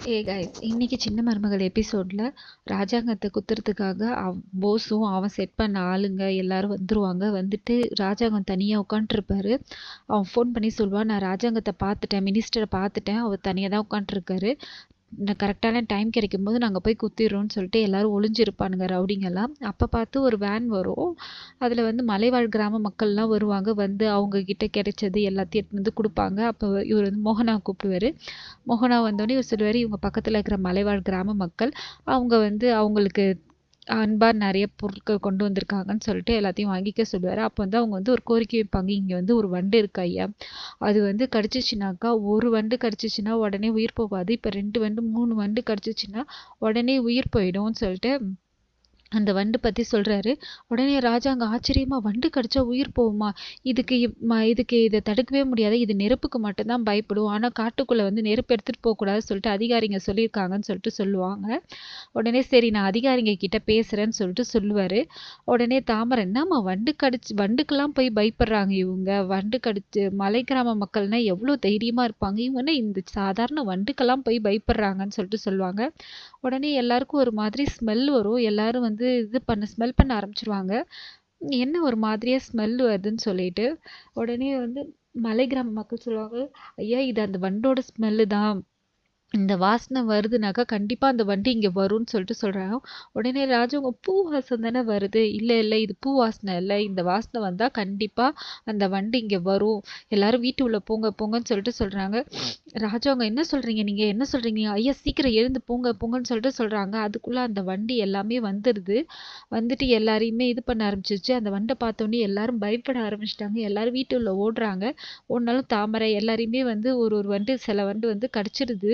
Guys, இன்னைக்கு சின்ன மருமகள் எபிசோடில் ராஜாங்கத்தை குத்துறதுக்காக போஸும் அவன் செட் பண்ண ஆளுங்க எல்லாரும் வந்துருவாங்க. வந்துட்டு ராஜாங்கம் தனியாக உட்காண்ட்ருப்பாரு. அவன் ஃபோன் பண்ணி சொல்லுவான், நான் ராஜாங்கத்தை பார்த்துட்டேன், மினிஸ்டரை பார்த்துட்டேன், அவர் தனியாக தான் உட்காண்ட்ருக்காரு, கரெக்டான டைம் கிடைக்கும் போது நாங்கள் போய் குத்திடுறோம்னு சொல்லிட்டு எல்லாரும் ஒளிஞ்சிருப்பானுங்க ரவுடிங்கெல்லாம். அப்போ பார்த்து ஒரு வேன் வரும். அதில் வந்து மலைவாழ் கிராம மக்கள்லாம் வருவாங்க. வந்து அவங்க கிட்ட கிடைச்சது எல்லாத்தையும் எடுத்து வந்து கொடுப்பாங்க. அப்போ இவர் வந்து மோகனா கூப்பிடுவார். மோகனா வந்தோடனே இவர் சொல்லுவார், இவங்க பக்கத்தில் இருக்கிற மலைவாழ் கிராம மக்கள், அவங்க வந்து அவங்களுக்கு அன்பா நிறைய பொருட்கள் கொண்டு வந்திருக்காங்கன்னு சொல்லிட்டு எல்லாத்தையும் வாங்கிக்க சொல்லுவார். அப்போ வந்து அவங்க வந்து ஒரு கோரிக்கை வைப்பாங்க, இங்கே வந்து ஒரு வண்டு இருக்கு ஐயா, அது வந்து கடிச்சிச்சுனாக்கா, ஒரு வண்டு கடிச்சிச்சுன்னா உடனே உயிர் போகாது, இப்போ 2 வண்டு 3 வண்டு கடிச்சிச்சுன்னா உடனே உயிர் போயிடும்னு சொல்லிட்டு அந்த வண்டு பற்றி சொல்கிறாரு. உடனே ராஜாங்க ஆச்சரியமாக, வண்டு கடிச்சா உயிர் போகுமா, இதுக்கு இதை தடுக்கவே முடியாது, இது நெருப்புக்கு மட்டும்தான் பயப்படும், ஆனால் காட்டுக்குள்ளே வந்து நெருப்பு எடுத்துகிட்டு போகக்கூடாதுன்னு சொல்லிட்டு அதிகாரிங்க சொல்லியிருக்காங்கன்னு சொல்லிட்டு சொல்லுவாங்க. உடனே சரி, நான் அதிகாரிங்க கிட்ட பேசுகிறேன்னு சொல்லிட்டு சொல்லுவார். உடனே தாமரை, என்னம்மா வண்டுக்கெல்லாம் போய் பயப்படுறாங்க இவங்க, வண்டு கடிச்சு மலை கிராம மக்கள்னா எவ்வளோ தைரியமாக இருப்பாங்க, இவங்கன்னா இந்த சாதாரண வண்டுக்கெல்லாம் போய் பயப்படுறாங்கன்னு சொல்லிட்டு சொல்லுவாங்க. உடனே எல்லாருக்கும் ஒரு மாதிரி ஸ்மெல் வரும். எல்லாரும் வந்து ஸ்மெல் பண்ண ஆரம்பிச்சிருவாங்க. என்ன ஒரு மாதிரியா ஸ்மெல் வருதுன்னு சொல்லிட்டு. உடனே வந்து மலை கிராம மக்கள் சொல்லுவாங்க, ஐயா இது அந்த வண்டோட ஸ்மெல்லு தான், இந்த வாசனை வருதுனாக்கா கண்டிப்பாக அந்த வண்டி இங்கே வரும்னு சொல்லிட்டு சொல்கிறாங்க. உடனே ராஜவங்க, பூ வாசனை தானே வருது, இல்லை இல்லை இது பூ வாசனை இல்லை, இந்த வாசனை வந்தால் கண்டிப்பாக அந்த வண்டி இங்கே வரும், எல்லாரும் வீட்டு உள்ள போங்க போங்கன்னு சொல்லிட்டு சொல்கிறாங்க. ராஜவங்க, என்ன சொல்கிறீங்க நீங்கள், என்ன சொல்கிறீங்க ஐயா, சீக்கிரம் எழுந்து போங்க போங்கன்னு சொல்லிட்டு சொல்கிறாங்க. அதுக்குள்ளே அந்த வண்டி எல்லாமே வந்துடுது. வந்துட்டு எல்லாரையுமே இது பண்ண ஆரம்பிச்சிருச்சு. அந்த வண்டை பார்த்தோன்னே எல்லாரும் பயப்பட ஆரம்பிச்சிட்டாங்க. எல்லாரும் வீட்டு உள்ள ஓடுறாங்க. ஓடினாலும் தாமரை எல்லாரையுமே வந்து ஒரு வண்டு சில வண்டு வந்து கடிச்சிடுது.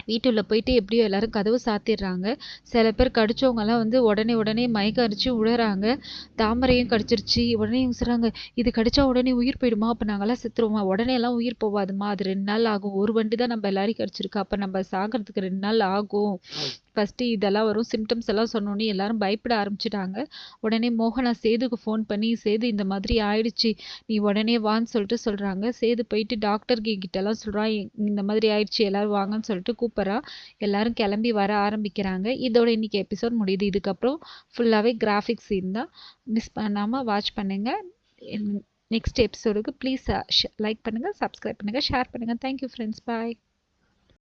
வீட்டுள்ள போயிட்டு எப்படியோ எல்லாரும் கதவு சாத்திடுறாங்க. சில பேர் கடிச்சவங்கலாம் வந்து உடனே மயக்கம் அடிச்சு விழுறாங்க. தாமரையும் கடிச்சிருச்சு. உடனே இவங்க சொல்கிறாங்க, இது கடிச்சா உடனே உயிர் போயிடுமா, அப்போ நாங்கள்லாம் செத்துருவோமா, உடனே எல்லாம் உயிர் போகாதுமா, அது 2 நாள் ஆகும், ஒரு வண்டி தான் நம்ம எல்லாரையும் கடிச்சிருக்கு, அப்போ நம்ம சாகிறதுக்கு 2 நாள் ஆகும். ஃபஸ்ட்டு இதெல்லாம் வரும், சிம்டம்ஸ் எல்லாம் சொன்னோன்னே எல்லாரும் பயப்பட ஆரம்பிச்சிட்டாங்க. உடனே மோகனா சேதுக்கு ஃபோன் பண்ணி, சேது இந்த மாதிரி ஆயிடுச்சு, நீ உடனே வான்னு சொல்லிட்டு சொல்கிறாங்க. சேது போயிட்டு டாக்டர் கிட்டலாம் சொல்கிறான், இந்த மாதிரி ஆயிடுச்சு எல்லாரும் வாங்கன்னு சொல்லிட்டு கூப்பிட்றா. எல்லாரும் கிளம்பி வர ஆரம்பிக்கிறாங்க. இதோட இன்னைக்கு எபிசோட் முடியுது. இதுக்கப்புறம் ஃபுல்லாகவே கிராஃபிக்ஸ் சீன் தான். மிஸ் பண்ணாமல் வாட்ச் பண்ணுங்கள். நெக்ஸ்ட் எபிசோடுக்கு ப்ளீஸ் லைக் பண்ணுங்கள், சப்ஸ்கிரைப் பண்ணுங்கள், ஷேர் பண்ணுங்கள். தேங்க்யூ ஃப்ரெண்ட்ஸ், பாய்.